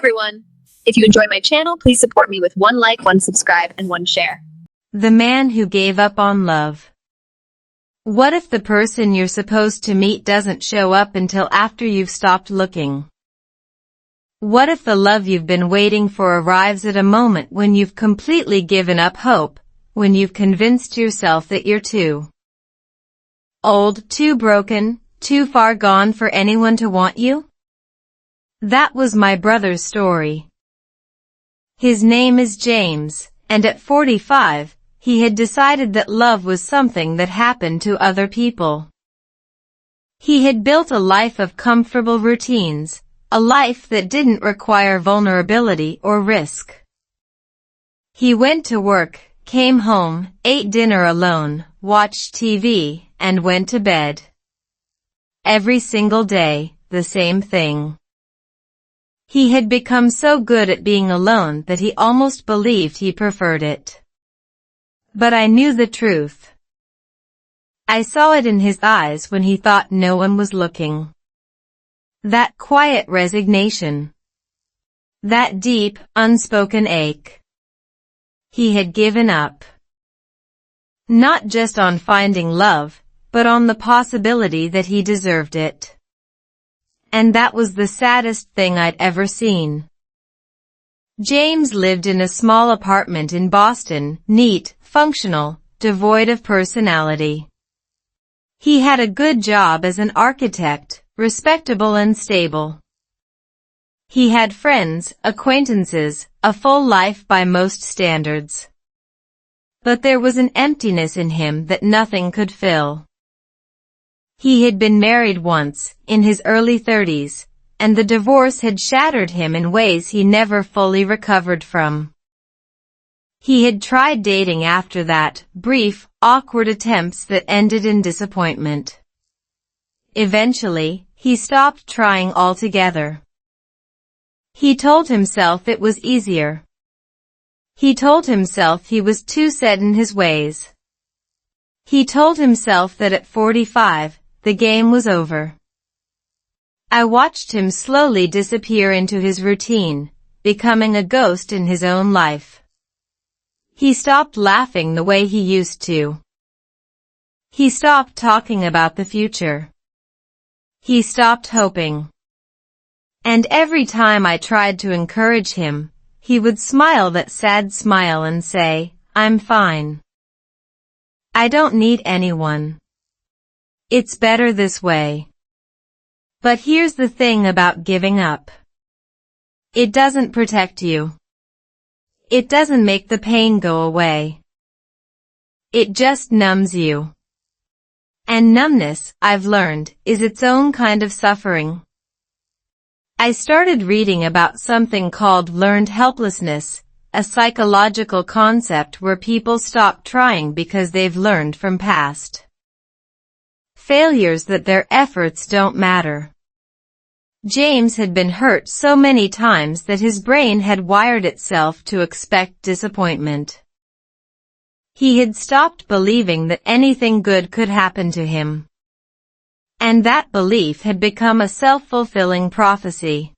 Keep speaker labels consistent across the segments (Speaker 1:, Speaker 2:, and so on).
Speaker 1: everyone! If you enjoy my channel, please support me with one like, one subscribe, and one share.
Speaker 2: The man who gave up on love. What if the person you're supposed to meet doesn't show up until after you've stopped looking? What if the love you've been waiting for arrives at a moment when you've completely given up hope, when you've convinced yourself that you're too old, too broken, too far gone for anyone to want you? That was my brother's story. His name is James, and at 45, he had decided that love was something that happened to other people. He had built a life of comfortable routines, a life that didn't require vulnerability or risk. He went to work, came home, ate dinner alone, watched TV, and went to bed. Every single day, the same thing. He had become so good at being alone that he almost believed he preferred it. But I knew the truth. I saw it in his eyes when he thought no one was looking. That quiet resignation. That deep, unspoken ache. He had given up. Not just on finding love, but on the possibility that he deserved it. And that was the saddest thing I'd ever seen. James lived in a small apartment in Boston, neat, functional, devoid of personality. He had a good job as an architect, respectable and stable. He had friends, acquaintances, a full life by most standards. But there was an emptiness in him that nothing could fill. He had been married once, in his early 30s, and the divorce had shattered him in ways he never fully recovered from. He had tried dating after that, brief, awkward attempts that ended in disappointment. Eventually, he stopped trying altogether. He told himself it was easier. He told himself he was too set in his ways. He told himself that at 45, the game was over. I watched him slowly disappear into his routine, becoming a ghost in his own life. He stopped laughing the way he used to. He stopped talking about the future. He stopped hoping. And every time I tried to encourage him, he would smile that sad smile and say, "I'm fine. I don't need anyone. It's better this way." But here's the thing about giving up. It doesn't protect you. It doesn't make the pain go away. It just numbs you. And numbness, I've learned, is its own kind of suffering. I started reading about something called learned helplessness, a psychological concept where people stop trying because they've learned from past failures that their efforts don't matter. James had been hurt so many times that his brain had wired itself to expect disappointment. He had stopped believing that anything good could happen to him. And that belief had become a self-fulfilling prophecy.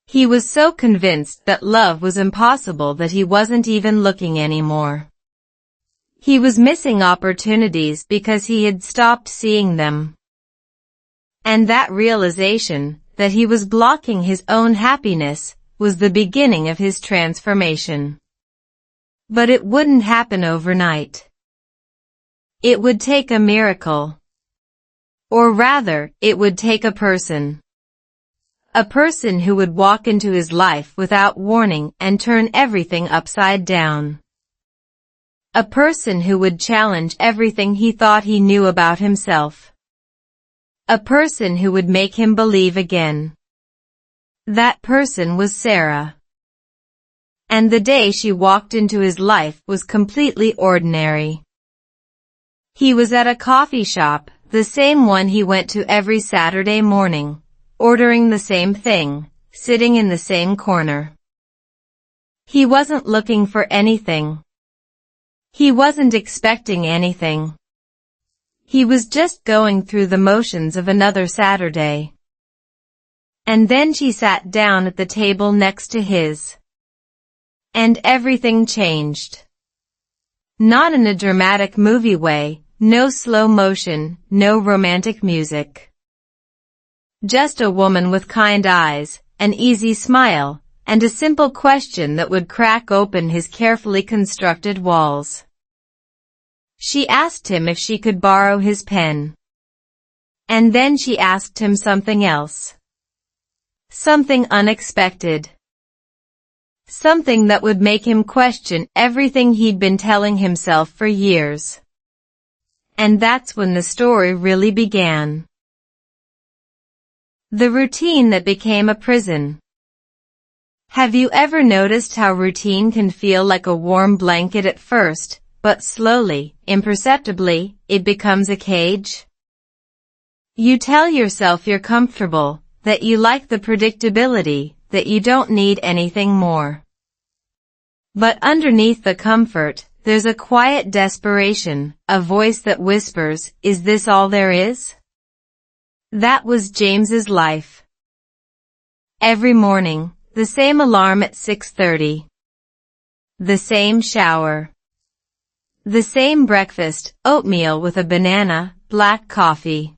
Speaker 2: He was so convinced that love was impossible that he wasn't even looking anymore. He was missing opportunities because he had stopped seeing them. And that realization, that he was blocking his own happiness, was the beginning of his transformation. But it wouldn't happen overnight. It would take a miracle. Or rather, it would take a person. A person who would walk into his life without warning and turn everything upside down. A person who would challenge everything he thought he knew about himself. A person who would make him believe again. That person was Sarah. And the day she walked into his life was completely ordinary. He was at a coffee shop, the same one he went to every Saturday morning, ordering the same thing, sitting in the same corner. He wasn't looking for anything. He wasn't expecting anything. He was just going through the motions of another Saturday. And then she sat down at the table next to his. And everything changed. Not in a dramatic movie way, no slow motion, no romantic music. Just a woman with kind eyes, an easy smile, and a simple question that would crack open his carefully constructed walls. She asked him if she could borrow his pen. And then she asked him something else. Something unexpected. Something that would make him question everything he'd been telling himself for years. And that's when the story really began. The routine that became a prison. Have you ever noticed how routine can feel like a warm blanket at first, but slowly, imperceptibly, it becomes a cage? You tell yourself you're comfortable, that you like the predictability, that you don't need anything more. But underneath the comfort, there's a quiet desperation, a voice that whispers, "Is this all there is?" That was James's life. Every morning, the same alarm at 6:30. The same shower. The same breakfast, oatmeal with a banana, black coffee.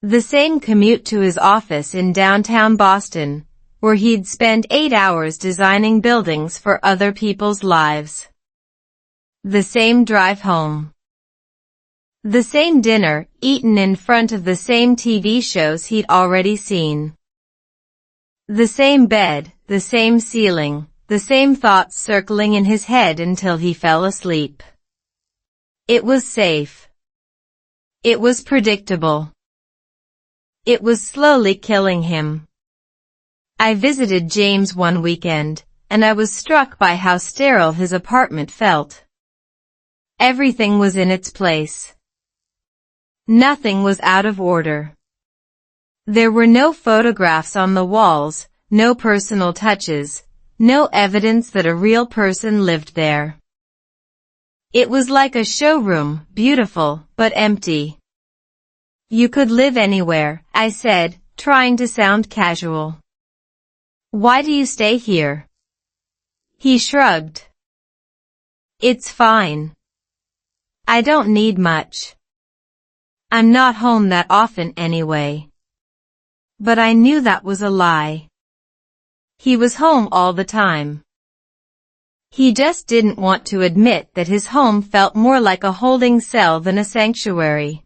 Speaker 2: The same commute to his office in downtown Boston, where he'd spend 8 hours designing buildings for other people's lives. The same drive home. The same dinner, eaten in front of the same TV shows he'd already seen. The same bed, the same ceiling, the same thoughts circling in his head until he fell asleep. It was safe. It was predictable. It was slowly killing him. I visited James one weekend, and I was struck by how sterile his apartment felt. Everything was in its place. Nothing was out of order. There were no photographs on the walls, no personal touches, no evidence that a real person lived there. It was like a showroom, beautiful, but empty. "You could live anywhere," I said, trying to sound casual. "Why do you stay here?" He shrugged. "It's fine. I don't need much. I'm not home that often anyway." But I knew that was a lie. He was home all the time. He just didn't want to admit that his home felt more like a holding cell than a sanctuary.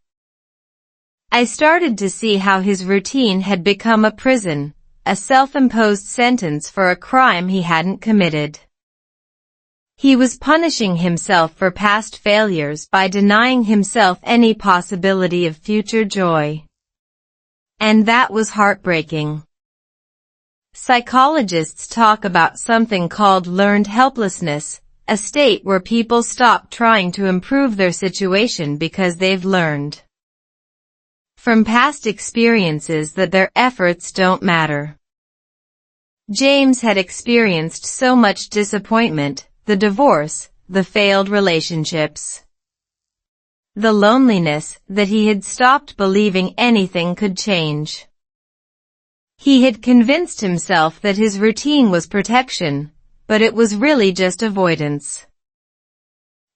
Speaker 2: I started to see how his routine had become a prison, a self-imposed sentence for a crime he hadn't committed. He was punishing himself for past failures by denying himself any possibility of future joy. And that was heartbreaking. Psychologists talk about something called learned helplessness, a state where people stop trying to improve their situation because they've learned from past experiences that their efforts don't matter. James had experienced so much disappointment, the divorce, the failed relationships, the loneliness, that he had stopped believing anything could change. He had convinced himself that his routine was protection, but it was really just avoidance.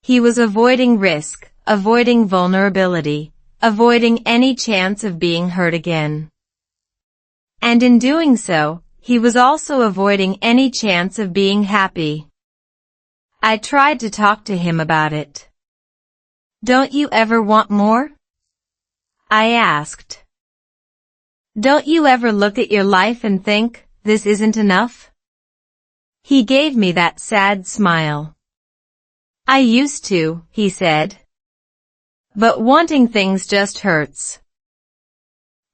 Speaker 2: He was avoiding risk, avoiding vulnerability, avoiding any chance of being hurt again. And in doing so, he was also avoiding any chance of being happy. I tried to talk to him about it. "Don't you ever want more?" I asked. "Don't you ever look at your life and think, this isn't enough?" He gave me that sad smile. "I used to," he said. "But wanting things just hurts.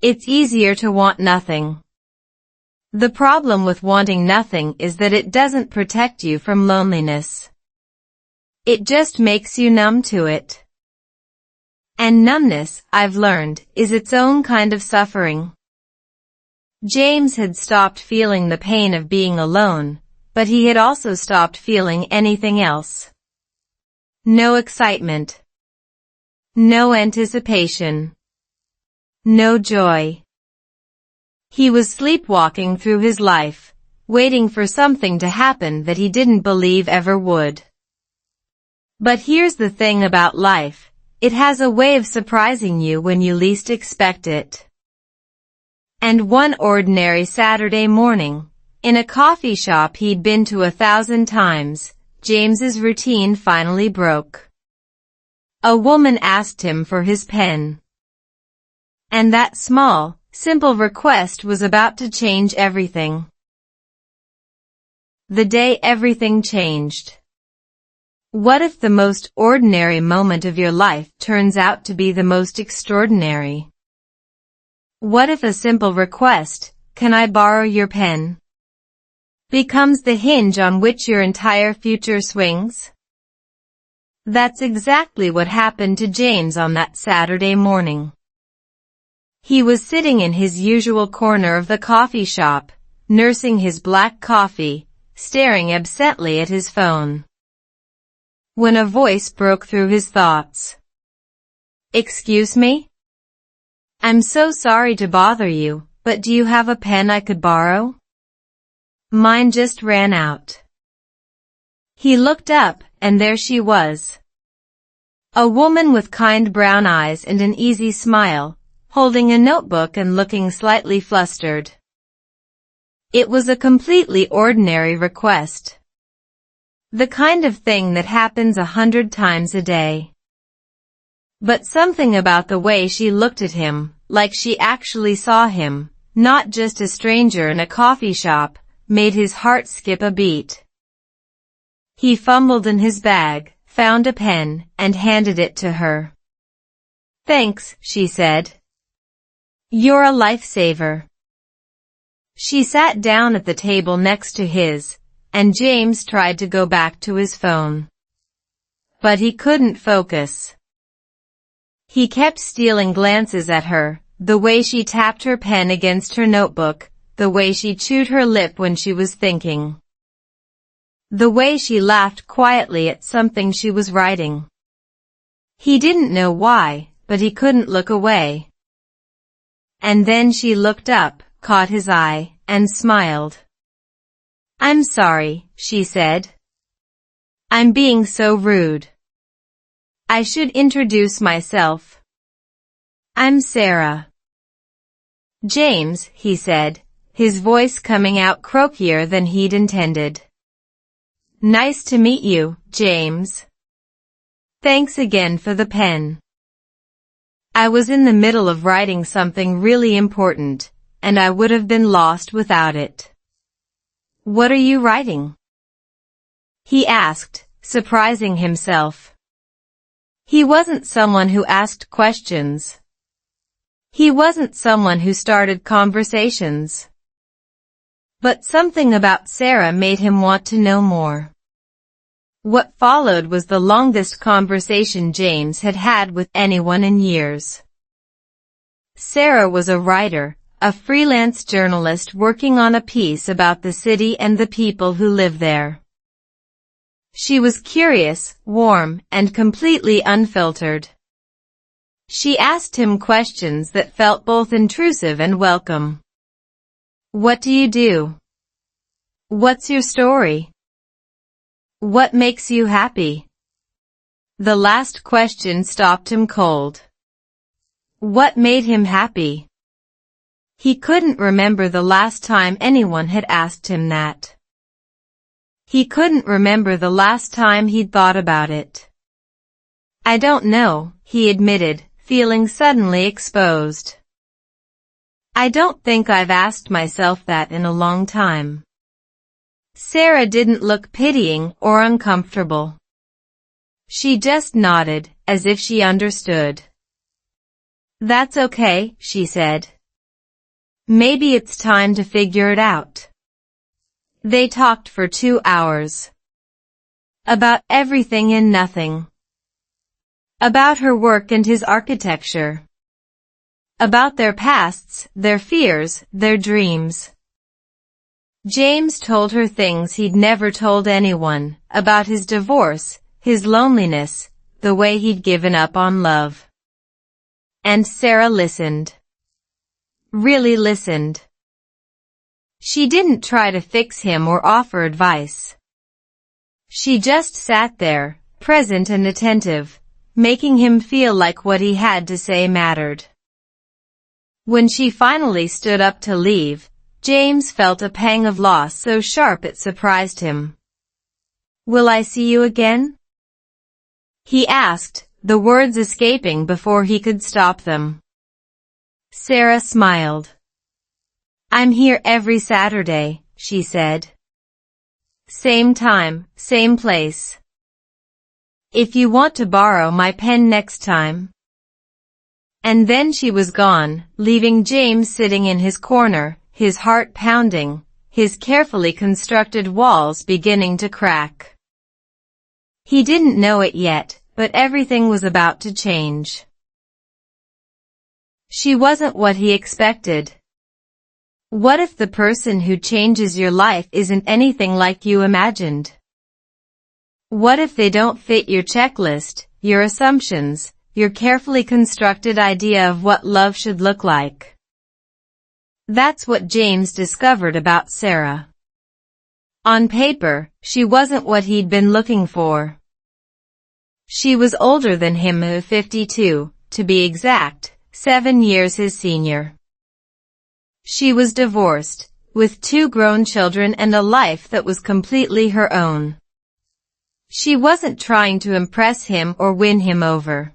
Speaker 2: It's easier to want nothing." The problem with wanting nothing is that it doesn't protect you from loneliness. It just makes you numb to it. And numbness, I've learned, is its own kind of suffering. James had stopped feeling the pain of being alone, but he had also stopped feeling anything else. No excitement. No anticipation. No joy. He was sleepwalking through his life, waiting for something to happen that he didn't believe ever would. But here's the thing about life. It has a way of surprising you when you least expect it. And one ordinary Saturday morning, in a coffee shop he'd been to 1,000 times, James's routine finally broke. A woman asked him for his pen. And that small, simple request was about to change everything. The day everything changed. What if the most ordinary moment of your life turns out to be the most extraordinary? What if a simple request, "Can I borrow your pen?" becomes the hinge on which your entire future swings? That's exactly what happened to James on that Saturday morning. He was sitting in his usual corner of the coffee shop, nursing his black coffee, staring absently at his phone, when a voice broke through his thoughts. "Excuse me? I'm so sorry to bother you, but do you have a pen I could borrow? Mine just ran out." He looked up, and there she was. A woman with kind brown eyes and an easy smile, holding a notebook and looking slightly flustered. It was a completely ordinary request. The kind of thing that happens 100 times a day. But something about the way she looked at him, like she actually saw him, not just a stranger in a coffee shop, made his heart skip a beat. He fumbled in his bag, found a pen, and handed it to her. "Thanks," she said. "You're a lifesaver." She sat down at the table next to his, and James tried to go back to his phone. But he couldn't focus. He kept stealing glances at her, the way she tapped her pen against her notebook, the way she chewed her lip when she was thinking, the way she laughed quietly at something she was writing. He didn't know why, but he couldn't look away. And then she looked up, caught his eye, and smiled. "I'm sorry," she said. "I'm being so rude. I should introduce myself. I'm Sarah." "James," he said, his voice coming out croakier than he'd intended. "Nice to meet you, James. Thanks again for the pen. I was in the middle of writing something really important, and I would have been lost without it." "What are you writing?" he asked, surprising himself. He wasn't someone who asked questions. He wasn't someone who started conversations. But something about Sarah made him want to know more. What followed was the longest conversation James had had with anyone in years. Sarah was a writer, a freelance journalist working on a piece about the city and the people who live there. She was curious, warm, and completely unfiltered. She asked him questions that felt both intrusive and welcome. "What do you do? What's your story? What makes you happy?" The last question stopped him cold. What made him happy? He couldn't remember the last time anyone had asked him that. He couldn't remember the last time he'd thought about it. "I don't know," he admitted, feeling suddenly exposed. "I don't think I've asked myself that in a long time." Sarah didn't look pitying or uncomfortable. She just nodded, as if she understood. "That's okay," she said. "Maybe it's time to figure it out." They talked for 2 hours. About everything and nothing. About her work and his architecture. About their pasts, their fears, their dreams. James told her things he'd never told anyone, about his divorce, his loneliness, the way he'd given up on love. And Sarah listened. Really listened. She didn't try to fix him or offer advice. She just sat there, present and attentive, making him feel like what he had to say mattered. When she finally stood up to leave, James felt a pang of loss so sharp it surprised him. "Will I see you again?" he asked, the words escaping before he could stop them. Sarah smiled. "I'm here every Saturday," she said. "Same time, same place. If you want to borrow my pen next time." And then she was gone, leaving James sitting in his corner, his heart pounding, his carefully constructed walls beginning to crack. He didn't know it yet, but everything was about to change. She wasn't what he expected. What if the person who changes your life isn't anything like you imagined? What if they don't fit your checklist, your assumptions, your carefully constructed idea of what love should look like? That's what James discovered about Sarah. On paper, she wasn't what he'd been looking for. She was older than him, 52, to be exact, 7 years his senior. She was divorced, with 2 grown children and a life that was completely her own. She wasn't trying to impress him or win him over.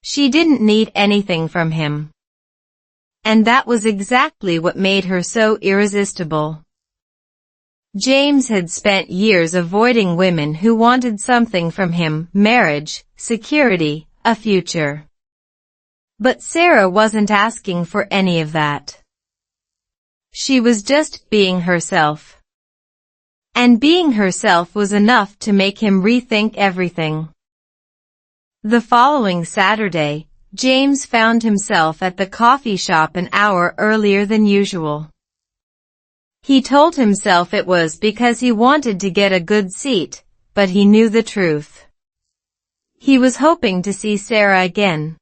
Speaker 2: She didn't need anything from him. And that was exactly what made her so irresistible. James had spent years avoiding women who wanted something from him: marriage, security, a future. But Sarah wasn't asking for any of that. She was just being herself. And being herself was enough to make him rethink everything. The following Saturday, James found himself at the coffee shop an hour earlier than usual. He told himself it was because he wanted to get a good seat, but he knew the truth. He was hoping to see Sarah again.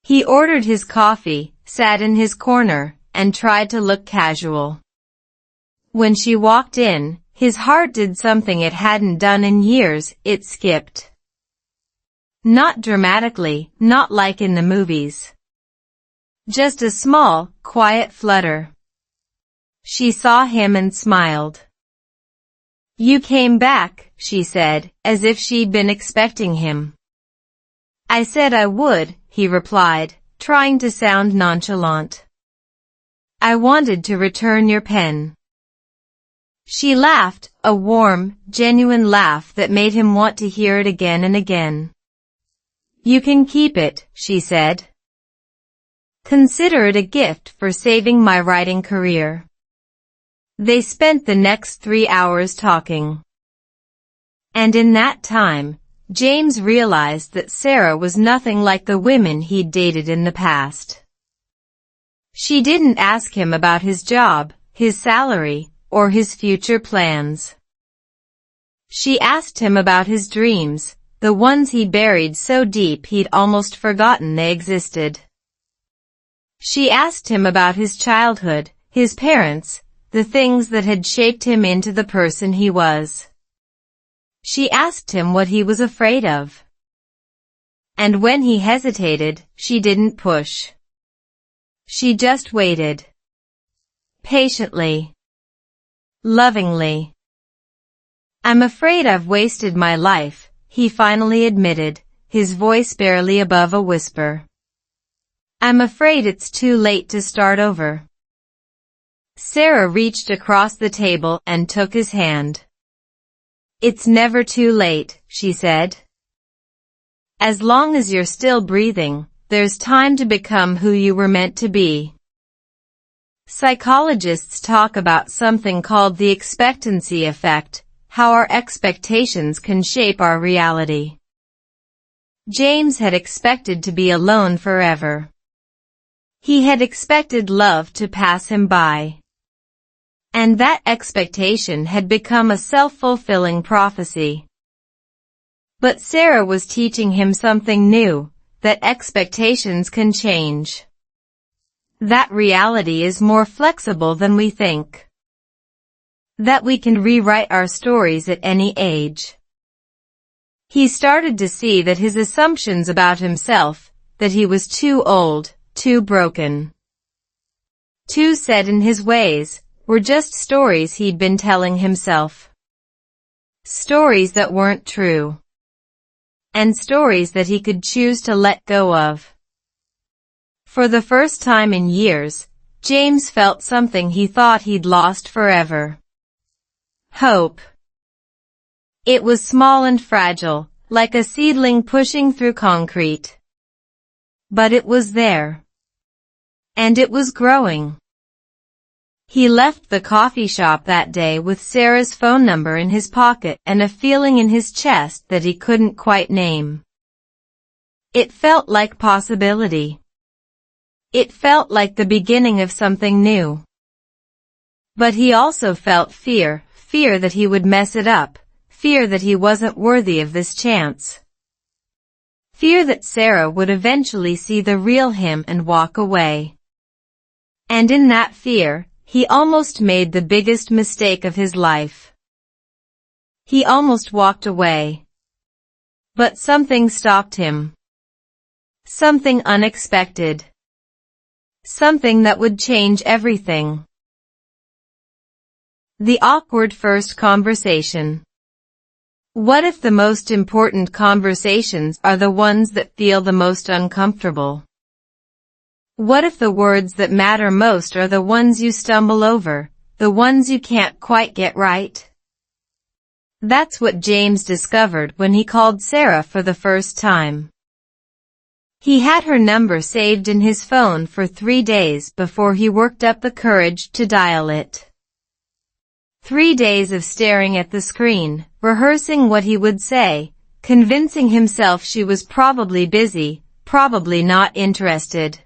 Speaker 2: He ordered his coffee, sat in his corner, and tried to look casual. When she walked in, his heart did something it hadn't done in years: it skipped. Not dramatically, not like in the movies. Just a small, quiet flutter. She saw him and smiled. "You came back," she said, as if she'd been expecting him. "I said I would," he replied, trying to sound nonchalant. "I wanted to return your pen." She laughed, a warm, genuine laugh that made him want to hear it again and again. "You can keep it," she said. "Consider it a gift for saving my writing career." They spent the next 3 hours talking. And in that time, James realized that Sarah was nothing like the women he'd dated in the past. She didn't ask him about his job, his salary, or his future plans. She asked him about his dreams, the ones he buried so deep he'd almost forgotten they existed. She asked him about his childhood, his parents, the things that had shaped him into the person he was. She asked him what he was afraid of. And when he hesitated, she didn't push. She just waited. Patiently. Lovingly. "I'm afraid I've wasted my life," he finally admitted, his voice barely above a whisper. "I'm afraid it's too late to start over." Sarah reached across the table and took his hand. "It's never too late," she said. "As long as you're still breathing, there's time to become who you were meant to be." Psychologists talk about something called the expectancy effect, how our expectations can shape our reality. James had expected to be alone forever. He had expected love to pass him by. And that expectation had become a self-fulfilling prophecy. But Sarah was teaching him something new, that expectations can change. That reality is more flexible than we think. That we can rewrite our stories at any age. He started to see that his assumptions about himself, that he was too old, too broken, too set in his ways, were just stories he'd been telling himself. Stories that weren't true. And stories that he could choose to let go of. For the first time in years, James felt something he thought he'd lost forever. Hope. It was small and fragile, like a seedling pushing through concrete. But it was there. And it was growing. He left the coffee shop that day with Sarah's phone number in his pocket and a feeling in his chest that he couldn't quite name. It felt like possibility. It felt like the beginning of something new. But he also felt fear that he would mess it up, fear that he wasn't worthy of this chance. Fear that Sarah would eventually see the real him and walk away. And in that fear, he almost made the biggest mistake of his life. He almost walked away. But something stopped him. Something unexpected. Something that would change everything. The awkward first conversation. What if the most important conversations are the ones that feel the most uncomfortable? What if the words that matter most are the ones you stumble over, the ones you can't quite get right? That's what James discovered when he called Sarah for the first time. He had her number saved in his phone for 3 days before he worked up the courage to dial it. 3 days of staring at the screen, rehearsing what he would say, convincing himself she was probably busy, probably not interested.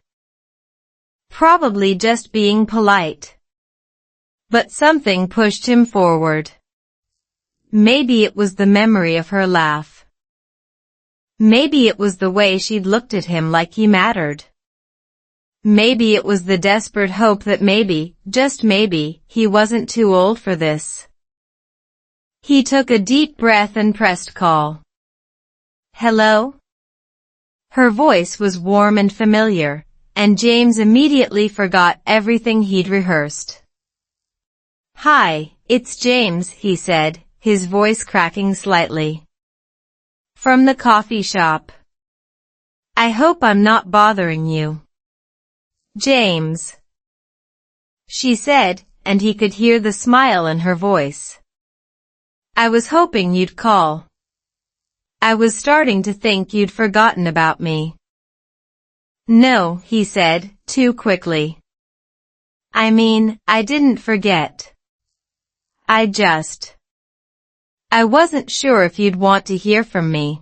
Speaker 2: Probably just being polite. But something pushed him forward. Maybe it was the memory of her laugh. Maybe it was the way she'd looked at him like he mattered. Maybe it was the desperate hope that maybe, just maybe, he wasn't too old for this. He took a deep breath and pressed call. Hello? Her voice was warm and familiar, and James immediately forgot everything he'd rehearsed. Hi, it's James, he said, his voice cracking slightly. From the coffee shop. I hope I'm not bothering you. James. She said, and he could hear the smile in her voice. I was hoping you'd call. I was starting to think you'd forgotten about me. No, he said, too quickly. I mean, I didn't forget. I wasn't sure if you'd want to hear from me.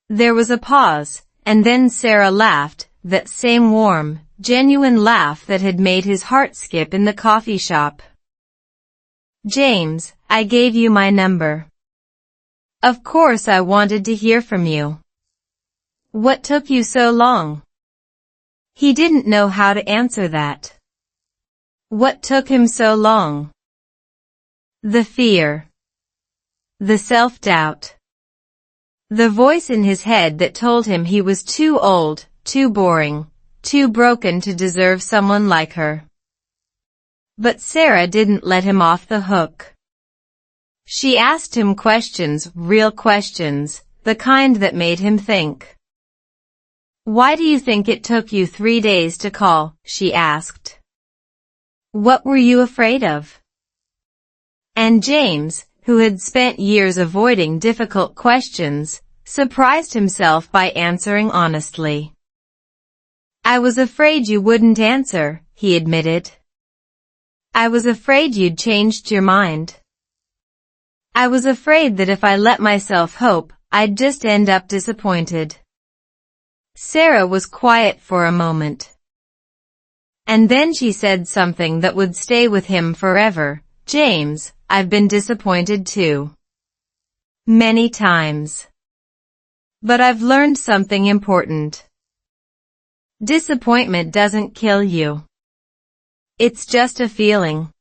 Speaker 2: There was a pause, and then Sarah laughed, that same warm, genuine laugh that had made his heart skip in the coffee shop. James, I gave you my number. Of course I wanted to hear from you. What took you so long? He didn't know how to answer that. What took him so long? The fear. The self-doubt. The voice in his head that told him he was too old, too boring, too broken to deserve someone like her. But Sarah didn't let him off the hook. She asked him questions, real questions, the kind that made him think. Why do you think it took you 3 days to call? She asked. What were you afraid of? And James, who had spent years avoiding difficult questions, surprised himself by answering honestly. I was afraid you wouldn't answer, he admitted. I was afraid you'd changed your mind. I was afraid that if I let myself hope, I'd just end up disappointed. Sarah was quiet for a moment. And then she said something that would stay with him forever. James, I've been disappointed too. Many times. But I've learned something important. Disappointment doesn't kill you. It's just a feeling.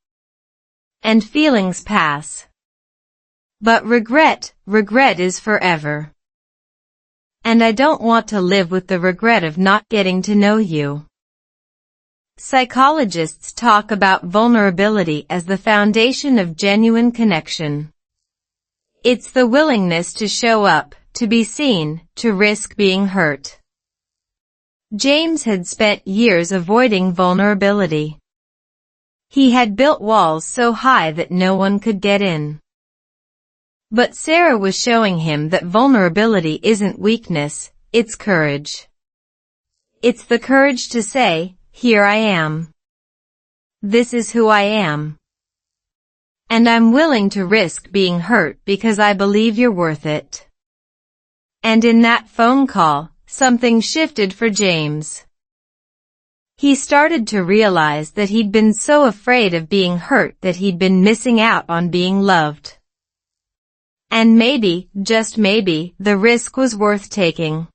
Speaker 2: And feelings pass. But regret is forever. And I don't want to live with the regret of not getting to know you. Psychologists talk about vulnerability as the foundation of genuine connection. It's the willingness to show up, to be seen, to risk being hurt. James had spent years avoiding vulnerability. He had built walls so high that no one could get in. But Sarah was showing him that vulnerability isn't weakness, it's courage. It's the courage to say, here I am. This is who I am. And I'm willing to risk being hurt because I believe you're worth it. And in that phone call, something shifted for James. He started to realize that he'd been so afraid of being hurt that he'd been missing out on being loved. And maybe, just maybe, the risk was worth taking.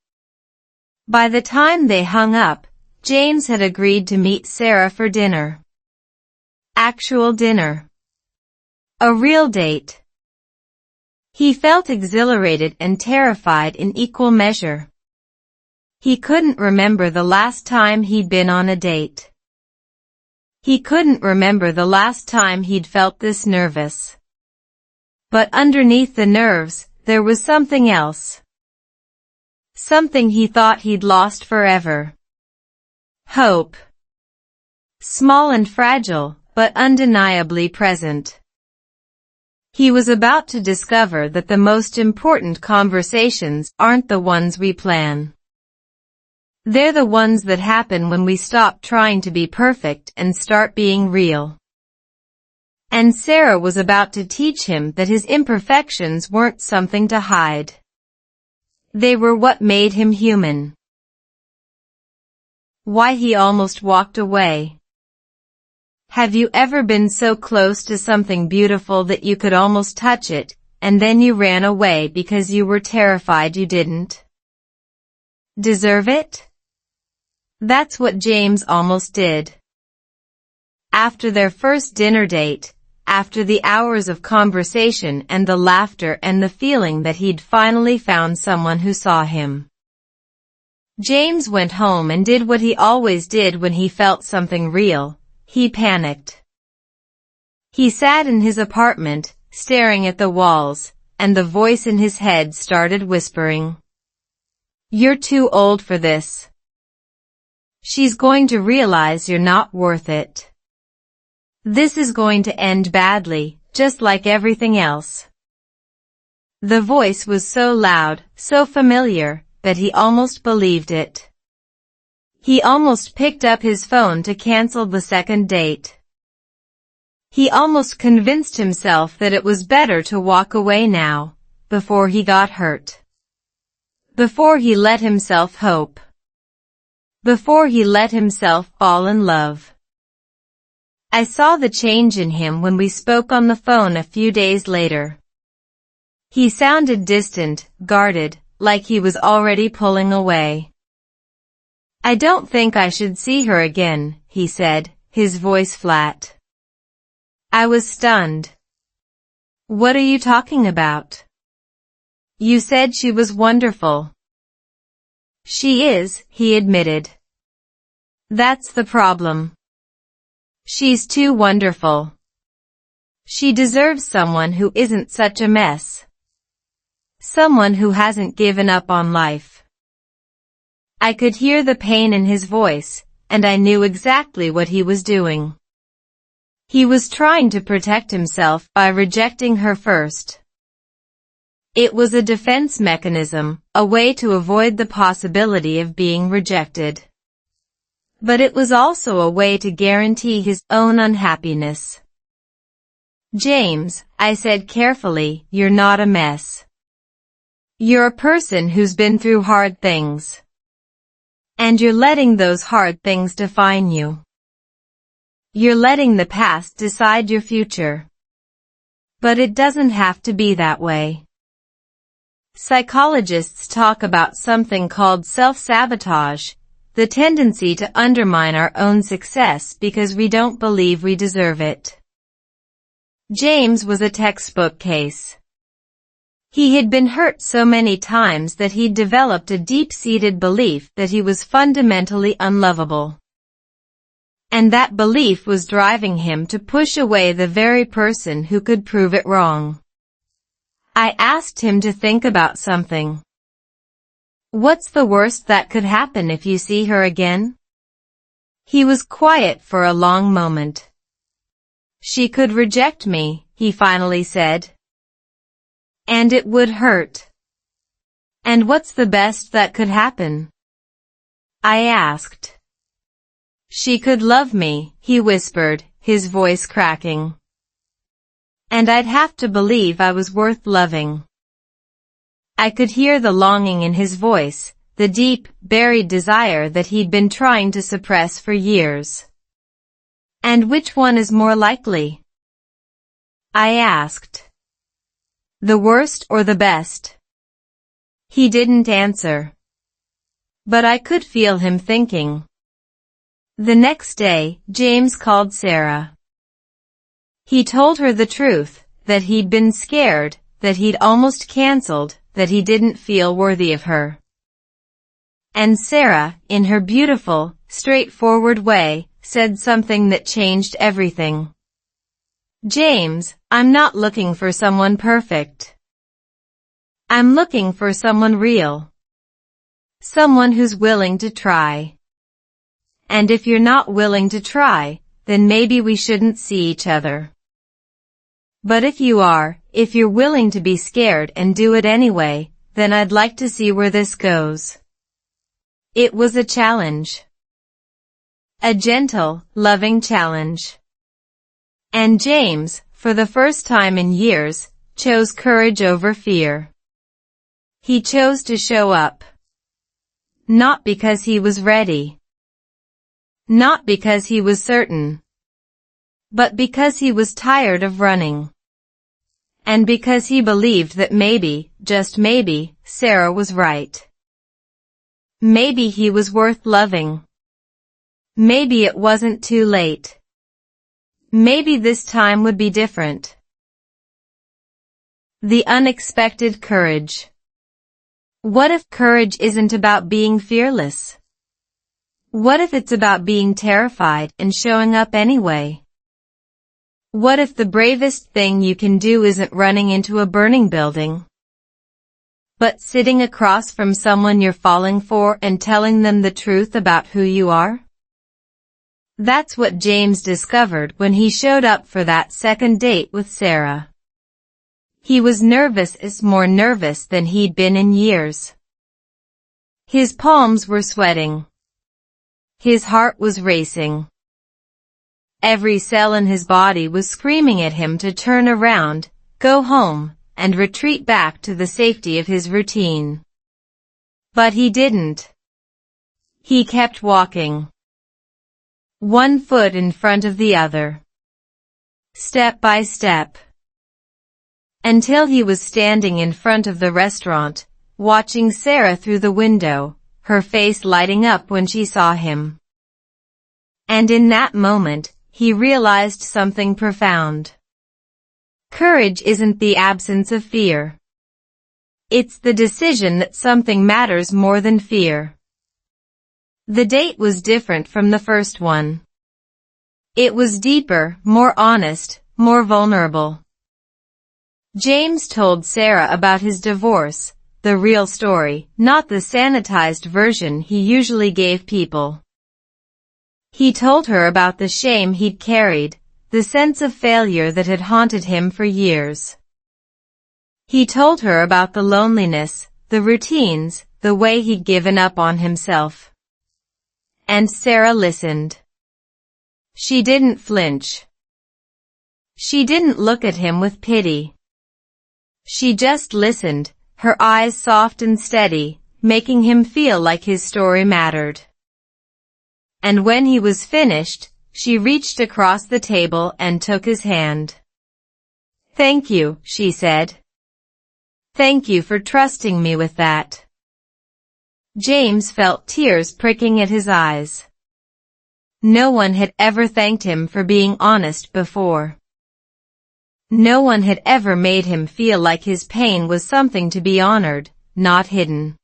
Speaker 2: By the time they hung up, James had agreed to meet Sarah for dinner. Actual dinner. A real date. He felt exhilarated and terrified in equal measure. He couldn't remember the last time he'd been on a date. He couldn't remember the last time he'd felt this nervous. But underneath the nerves, there was something else. Something he thought he'd lost forever. Hope. Small and fragile, but undeniably present. He was about to discover that the most important conversations aren't the ones we plan. They're the ones that happen when we stop trying to be perfect and start being real. And Sarah was about to teach him that his imperfections weren't something to hide. They were what made him human. Why he almost walked away. Have you ever been so close to something beautiful that you could almost touch it, and then you ran away because you were terrified you didn't deserve it? That's what James almost did. After their first dinner date, after the hours of conversation and the laughter and the feeling that he'd finally found someone who saw him, James went home and did what he always did when he felt something real. He panicked. He sat in his apartment, staring at the walls, and the voice in his head started whispering, "You're too old for this. She's going to realize you're not worth it. This is going to end badly, just like everything else." The voice was so loud, so familiar, that he almost believed it. He almost picked up his phone to cancel the second date. He almost convinced himself that it was better to walk away now, before he got hurt. Before he let himself hope. Before he let himself fall in love. I saw the change in him when we spoke on the phone a few days later. He sounded distant, guarded, like he was already pulling away. "I don't think I should see her again," he said, his voice flat. I was stunned. "What are you talking about? You said she was wonderful." "She is," he admitted. "That's the problem. She's too wonderful. She deserves someone who isn't such a mess. Someone who hasn't given up on life." I could hear the pain in his voice, and I knew exactly what he was doing. He was trying to protect himself by rejecting her first. It was a defense mechanism, a way to avoid the possibility of being rejected. But it was also a way to guarantee his own unhappiness. "James," I said carefully, "you're not a mess. You're a person who's been through hard things. And you're letting those hard things define you. You're letting the past decide your future. But it doesn't have to be that way." Psychologists talk about something called self-sabotage, the tendency to undermine our own success because we don't believe we deserve it. James was a textbook case. He had been hurt so many times that he'd developed a deep-seated belief that he was fundamentally unlovable. And that belief was driving him to push away the very person who could prove it wrong. I asked him to think about something. What's the worst that could happen if you see her again? He was quiet for a long moment. She could reject me, he finally said. And it would hurt. And what's the best that could happen? I asked. She could love me, he whispered, his voice cracking. And I'd have to believe I was worth loving. I could hear the longing in his voice, the deep, buried desire that he'd been trying to suppress for years. And which one is more likely? I asked. The worst or the best? He didn't answer. But I could feel him thinking. The next day, James called Sarah. He told her the truth, that he'd been scared, that he'd almost canceled, that he didn't feel worthy of her. And Sarah, in her beautiful, straightforward way, said something that changed everything. James, I'm not looking for someone perfect. I'm looking for someone real. Someone who's willing to try. And if you're not willing to try, then maybe we shouldn't see each other. But if you are, if you're willing to be scared and do it anyway, then I'd like to see where this goes. It was a challenge. A gentle, loving challenge. And James, for the first time in years, chose courage over fear. He chose to show up. Not because he was ready. Not because he was certain. But because he was tired of running. And because he believed that maybe, just maybe, Sarah was right. Maybe he was worth loving. Maybe it wasn't too late. Maybe this time would be different. The unexpected courage. What if courage isn't about being fearless? What if it's about being terrified and showing up anyway? What if the bravest thing you can do isn't running into a burning building, but sitting across from someone you're falling for and telling them the truth about who you are? That's what James discovered when he showed up for that second date with Sarah. He was nervous, more nervous than he'd been in years. His palms were sweating. His heart was racing. Every cell in his body was screaming at him to turn around, go home, and retreat back to the safety of his routine. But he didn't. He kept walking. One foot in front of the other. Step by step. Until he was standing in front of the restaurant, watching Sarah through the window, her face lighting up when she saw him. And in that moment, he realized something profound. Courage isn't the absence of fear. It's the decision that something matters more than fear. The date was different from the first one. It was deeper, more honest, more vulnerable. James told Sarah about his divorce, the real story, not the sanitized version he usually gave people. He told her about the shame he'd carried, the sense of failure that had haunted him for years. He told her about the loneliness, the routines, the way he'd given up on himself. And Sarah listened. She didn't flinch. She didn't look at him with pity. She just listened, her eyes soft and steady, making him feel like his story mattered. And when he was finished, she reached across the table and took his hand. "Thank you," she said. "Thank you for trusting me with that." James felt tears pricking at his eyes. No one had ever thanked him for being honest before. No one had ever made him feel like his pain was something to be honored, not hidden.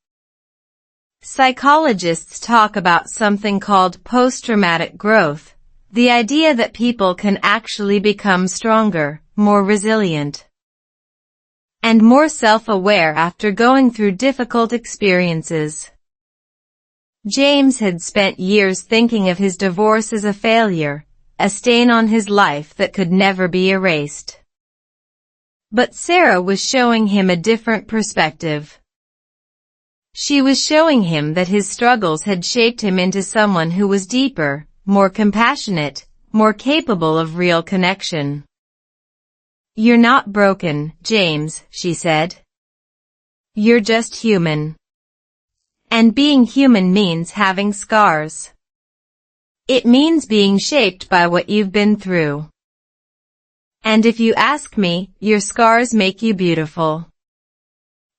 Speaker 2: Psychologists talk about something called post-traumatic growth, the idea that people can actually become stronger, more resilient, and more self-aware after going through difficult experiences. James had spent years thinking of his divorce as a failure, a stain on his life that could never be erased. But Sarah was showing him a different perspective. She was showing him that his struggles had shaped him into someone who was deeper, more compassionate, more capable of real connection. "You're not broken, James," she said. "You're just human. And being human means having scars. It means being shaped by what you've been through. And if you ask me, your scars make you beautiful."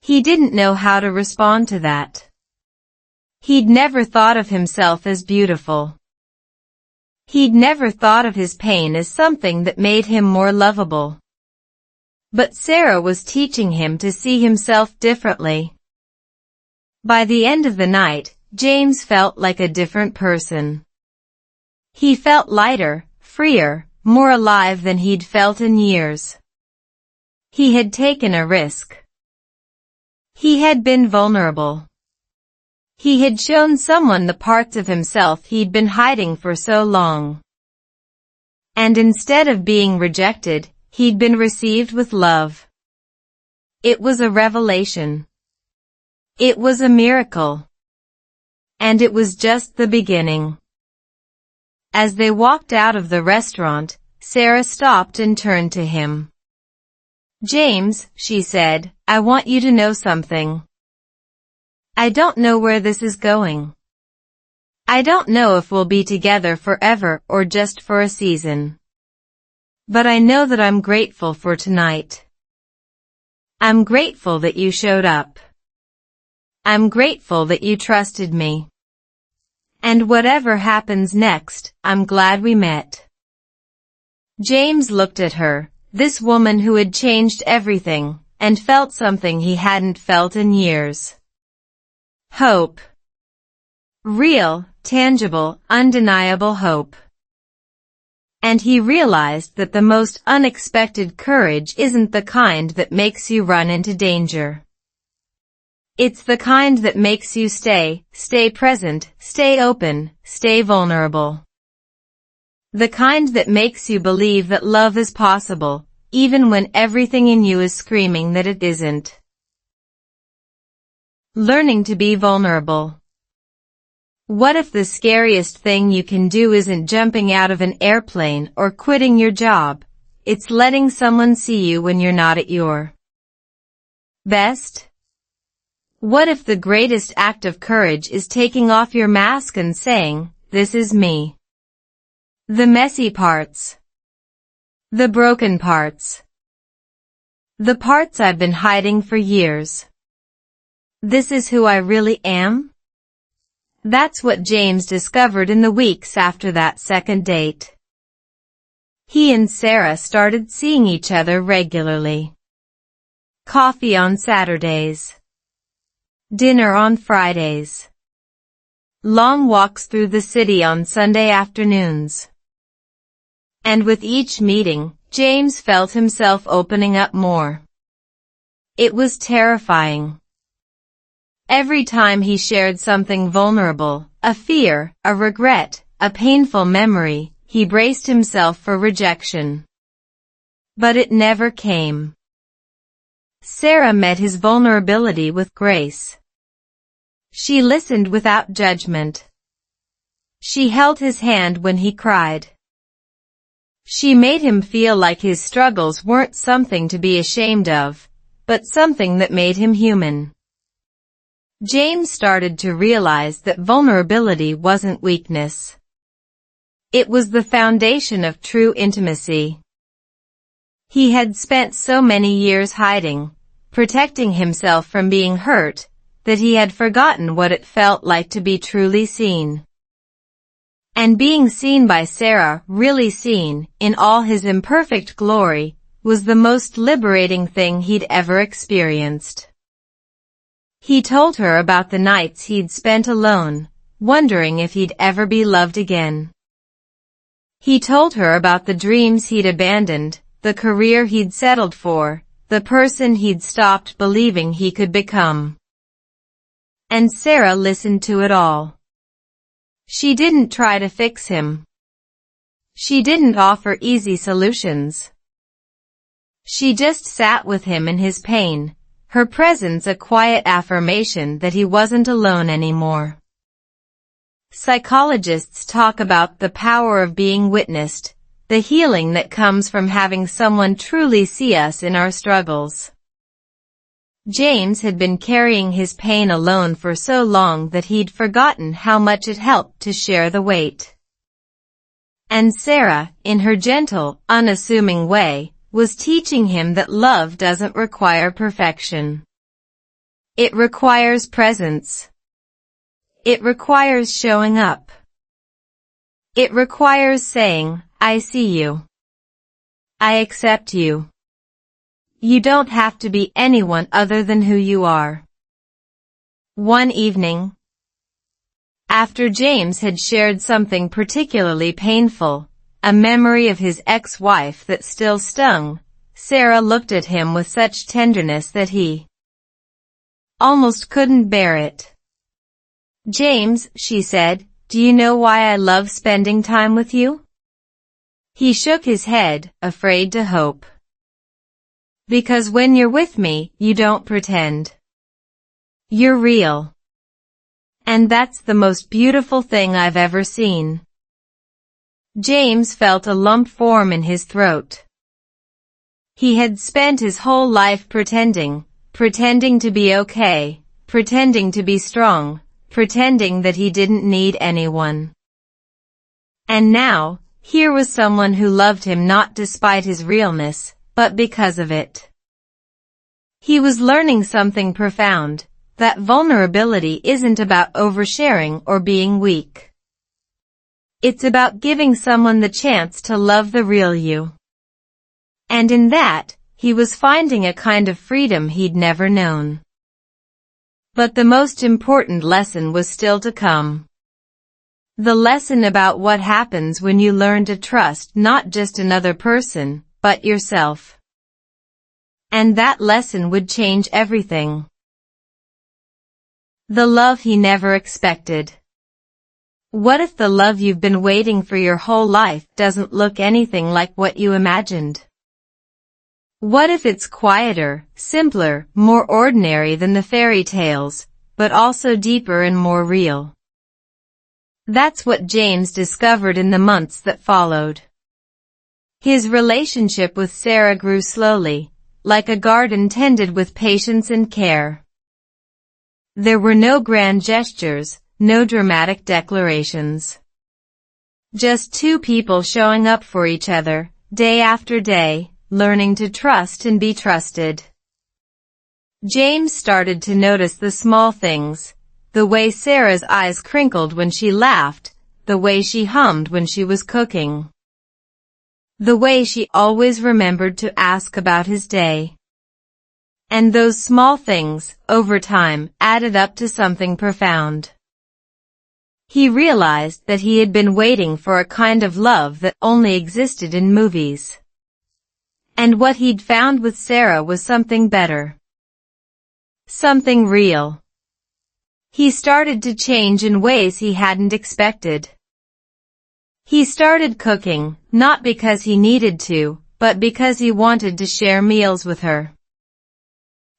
Speaker 2: He didn't know how to respond to that. He'd never thought of himself as beautiful. He'd never thought of his pain as something that made him more lovable. But Sarah was teaching him to see himself differently. By the end of the night, James felt like a different person. He felt lighter, freer, more alive than he'd felt in years. He had taken a risk. He had been vulnerable. He had shown someone the parts of himself he'd been hiding for so long. And instead of being rejected, he'd been received with love. It was a revelation. It was a miracle. And it was just the beginning. As they walked out of the restaurant, Sarah stopped and turned to him. "James," she said, "I want you to know something. I don't know where this is going. I don't know if we'll be together forever or just for a season. But I know that I'm grateful for tonight. I'm grateful that you showed up. I'm grateful that you trusted me. And whatever happens next, I'm glad we met." James looked at her, this woman who had changed everything, and felt something he hadn't felt in years. Hope. Real, tangible, undeniable hope. And he realized that the most unexpected courage isn't the kind that makes you run into danger. It's the kind that makes you stay present, stay open, stay vulnerable. The kind that makes you believe that love is possible, even when everything in you is screaming that it isn't. Learning to be vulnerable. What if the scariest thing you can do isn't jumping out of an airplane or quitting your job? It's letting someone see you when you're not at your best. What if the greatest act of courage is taking off your mask and saying, "This is me. The messy parts. The broken parts. The parts I've been hiding for years. This is who I really am?" That's what James discovered in the weeks after that second date. He and Sarah started seeing each other regularly. Coffee on Saturdays. Dinner on Fridays. Long walks through the city on Sunday afternoons. And with each meeting, James felt himself opening up more. It was terrifying. Every time he shared something vulnerable, a fear, a regret, a painful memory, he braced himself for rejection. But it never came. Sarah met his vulnerability with grace. She listened without judgment. She held his hand when he cried. She made him feel like his struggles weren't something to be ashamed of, but something that made him human. James started to realize that vulnerability wasn't weakness. It was the foundation of true intimacy. He had spent so many years hiding, protecting himself from being hurt, that he had forgotten what it felt like to be truly seen. And being seen by Sarah, really seen, in all his imperfect glory, was the most liberating thing he'd ever experienced. He told her about the nights he'd spent alone, wondering if he'd ever be loved again. He told her about the dreams he'd abandoned, the career he'd settled for, the person he'd stopped believing he could become. And Sarah listened to it all. She didn't try to fix him. She didn't offer easy solutions. She just sat with him in his pain, her presence a quiet affirmation that he wasn't alone anymore. Psychologists talk about the power of being witnessed, the healing that comes from having someone truly see us in our struggles. James had been carrying his pain alone for so long that he'd forgotten how much it helped to share the weight. And Sarah, in her gentle, unassuming way, was teaching him that love doesn't require perfection. It requires presence. It requires showing up. It requires saying, I see you. I accept you. You don't have to be anyone other than who you are. One evening, after James had shared something particularly painful, a memory of his ex-wife that still stung, Sarah looked at him with such tenderness that he almost couldn't bear it. James, she said, do you know why I love spending time with you? He shook his head, afraid to hope. Because when you're with me, you don't pretend. You're real. And that's the most beautiful thing I've ever seen. James felt a lump form in his throat. He had spent his whole life pretending to be okay, pretending to be strong, pretending that he didn't need anyone. And now, here was someone who loved him not despite his realness, but because of it. He was learning something profound, that vulnerability isn't about oversharing or being weak. It's about giving someone the chance to love the real you. And in that, he was finding a kind of freedom he'd never known. But the most important lesson was still to come. The lesson about what happens when you learn to trust not just another person, but yourself. And that lesson would change everything. The love he never expected. What if the love you've been waiting for your whole life doesn't look anything like what you imagined? What if it's quieter, simpler, more ordinary than the fairy tales, but also deeper and more real? That's what James discovered in the months that followed. His relationship with Sarah grew slowly, like a garden tended with patience and care. There were no grand gestures, no dramatic declarations. Just two people showing up for each other, day after day, learning to trust and be trusted. James started to notice the small things, the way Sarah's eyes crinkled when she laughed, the way she hummed when she was cooking, the way she always remembered to ask about his day. And those small things, over time, added up to something profound. He realized that he had been waiting for a kind of love that only existed in movies. And what he'd found with Sarah was something better. Something real. He started to change in ways he hadn't expected. He started cooking, not because he needed to, but because he wanted to share meals with her.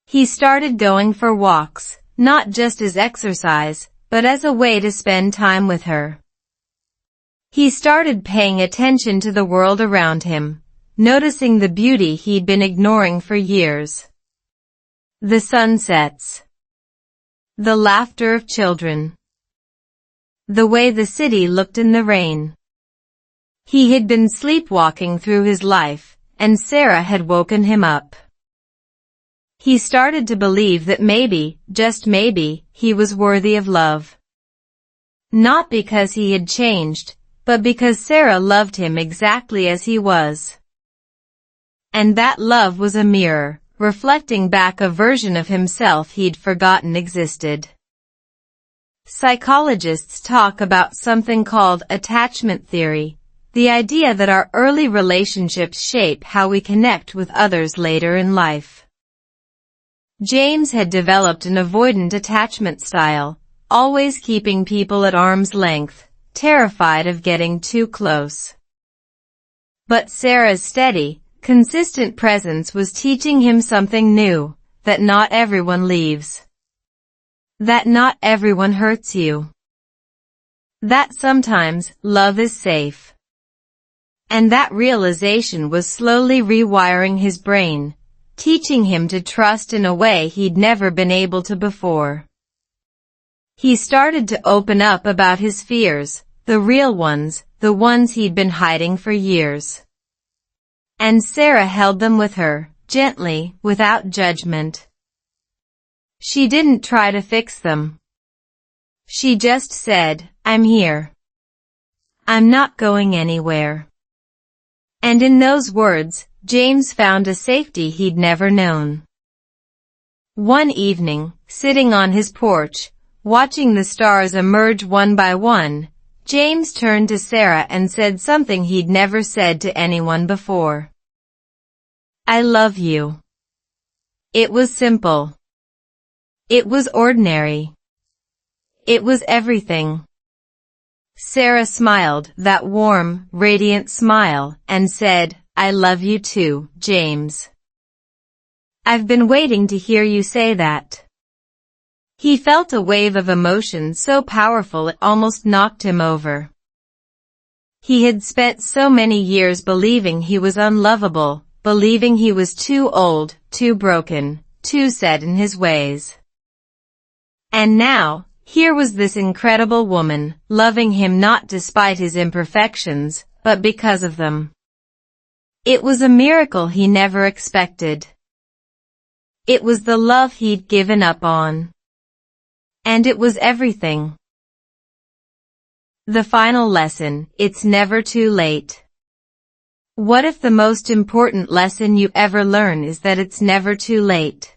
Speaker 2: He started going for walks, not just as exercise, but as a way to spend time with her. He started paying attention to the world around him, noticing the beauty he'd been ignoring for years. The sunsets. The laughter of children. The way the city looked in the rain. He had been sleepwalking through his life, and Sarah had woken him up. He started to believe that maybe, just maybe, he was worthy of love. Not because he had changed, but because Sarah loved him exactly as he was. And that love was a mirror, reflecting back a version of himself he'd forgotten existed. Psychologists talk about something called attachment theory, the idea that our early relationships shape how we connect with others later in life. James had developed an avoidant attachment style, always keeping people at arm's length, terrified of getting too close. But Sarah's steady, consistent presence was teaching him something new, that not everyone leaves. That not everyone hurts you. That sometimes, love is safe. And that realization was slowly rewiring his brain, teaching him to trust in a way he'd never been able to before. He started to open up about his fears, the real ones, the ones he'd been hiding for years. And Sarah held them with her, gently, without judgment. She didn't try to fix them. She just said, "I'm here. I'm not going anywhere." And in those words, James found a safety he'd never known. One evening, sitting on his porch, watching the stars emerge one by one, James turned to Sarah and said something he'd never said to anyone before. "I love you." It was simple. It was ordinary. It was everything. Sarah smiled, that warm, radiant smile, and said, "I love you too, James. I've been waiting to hear you say that." He felt a wave of emotion so powerful it almost knocked him over. He had spent so many years believing he was unlovable, believing he was too old, too broken, too set in his ways. And now, here was this incredible woman, loving him not despite his imperfections, but because of them. It was a miracle he never expected. It was the love he'd given up on. And it was everything. The final lesson, it's never too late. What if the most important lesson you ever learn is that it's never too late?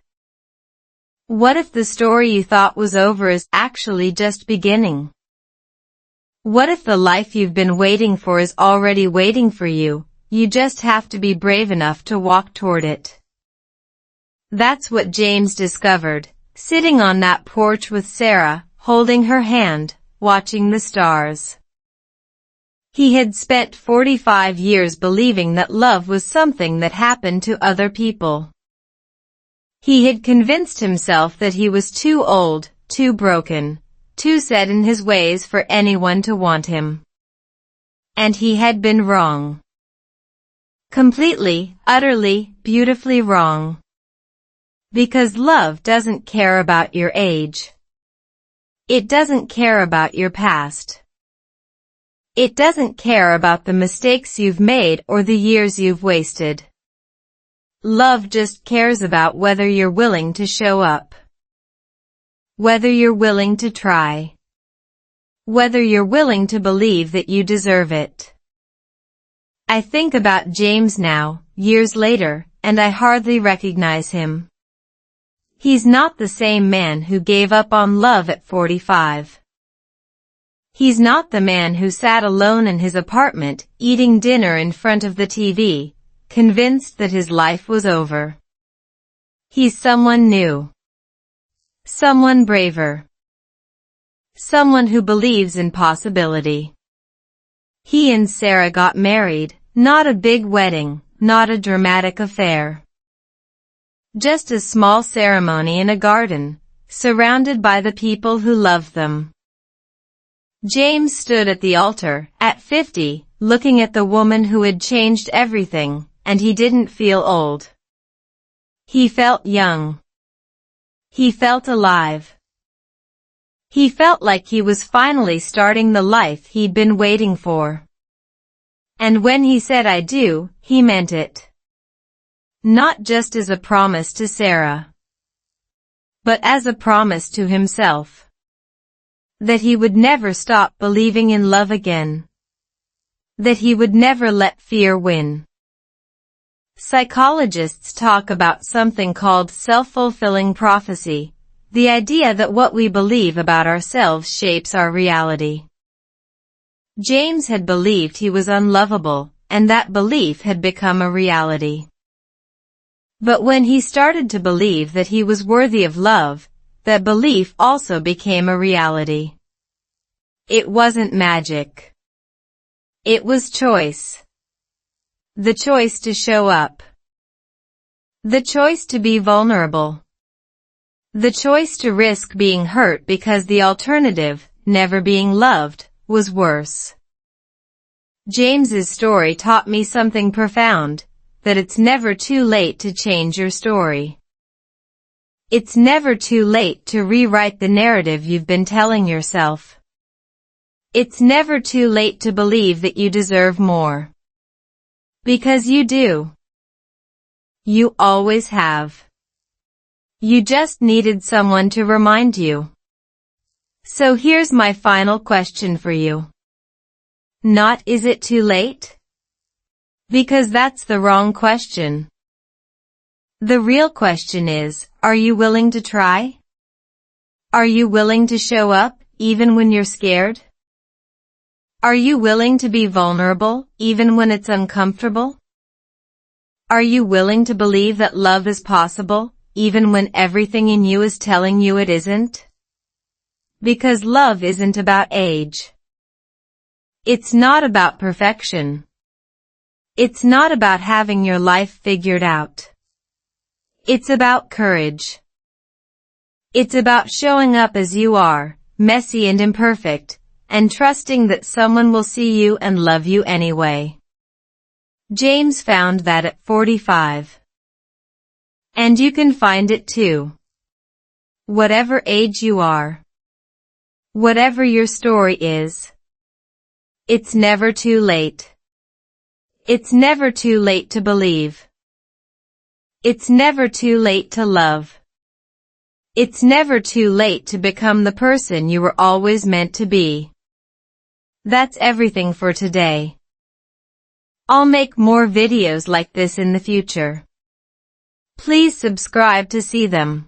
Speaker 2: What if the story you thought was over is actually just beginning? What if the life you've been waiting for is already waiting for you, you just have to be brave enough to walk toward it? That's what James discovered, sitting on that porch with Sarah, holding her hand, watching the stars. He had spent 45 years believing that love was something that happened to other people. He had convinced himself that he was too old, too broken, too set in his ways for anyone to want him. And he had been wrong. Completely, utterly, beautifully wrong. Because love doesn't care about your age. It doesn't care about your past. It doesn't care about the mistakes you've made or the years you've wasted. Love just cares about whether you're willing to show up. Whether you're willing to try. Whether you're willing to believe that you deserve it. I think about James now, years later, and I hardly recognize him. He's not the same man who gave up on love at 45. He's not the man who sat alone in his apartment, eating dinner in front of the TV, convinced that his life was over. He's someone new. Someone braver. Someone who believes in possibility. He and Sarah got married, not a big wedding, not a dramatic affair. Just a small ceremony in a garden, surrounded by the people who loved them. James stood at the altar, at 50, looking at the woman who had changed everything, and he didn't feel old. He felt young. He felt alive. He felt like he was finally starting the life he'd been waiting for. And when he said "I do," he meant it. Not just as a promise to Sarah. but as a promise to himself that he would never stop believing in love again, that he would never let fear win. Psychologists talk about something called self-fulfilling prophecy, the idea that what we believe about ourselves shapes our reality. James had believed he was unlovable, and that belief had become a reality. But when he started to believe that he was worthy of love, that belief also became a reality. It wasn't magic. It was choice. The choice to show up. The choice to be vulnerable. The choice to risk being hurt because the alternative, never being loved, was worse. James's story taught me something profound, that it's never too late to change your story. It's never too late to rewrite the narrative you've been telling yourself. It's never too late to believe that you deserve more. Because you do. You always have. You just needed someone to remind you. So here's my final question for you. Not is it too late? Because that's the wrong question. The real question is, are you willing to try? Are you willing to show up, even when you're scared? Are you willing to be vulnerable, even when it's uncomfortable? Are you willing to believe that love is possible, even when everything in you is telling you it isn't? Because love isn't about age. It's not about perfection. It's not about having your life figured out. It's about courage. It's about showing up as you are, messy and imperfect, and trusting that someone will see you and love you anyway. James found that at 45. And you can find it too. Whatever age you are. Whatever your story is. It's never too late. It's never too late to believe. It's never too late to love. It's never too late to become the person you were always meant to be. That's everything for today. I'll make more videos like this in the future. Please subscribe to see them.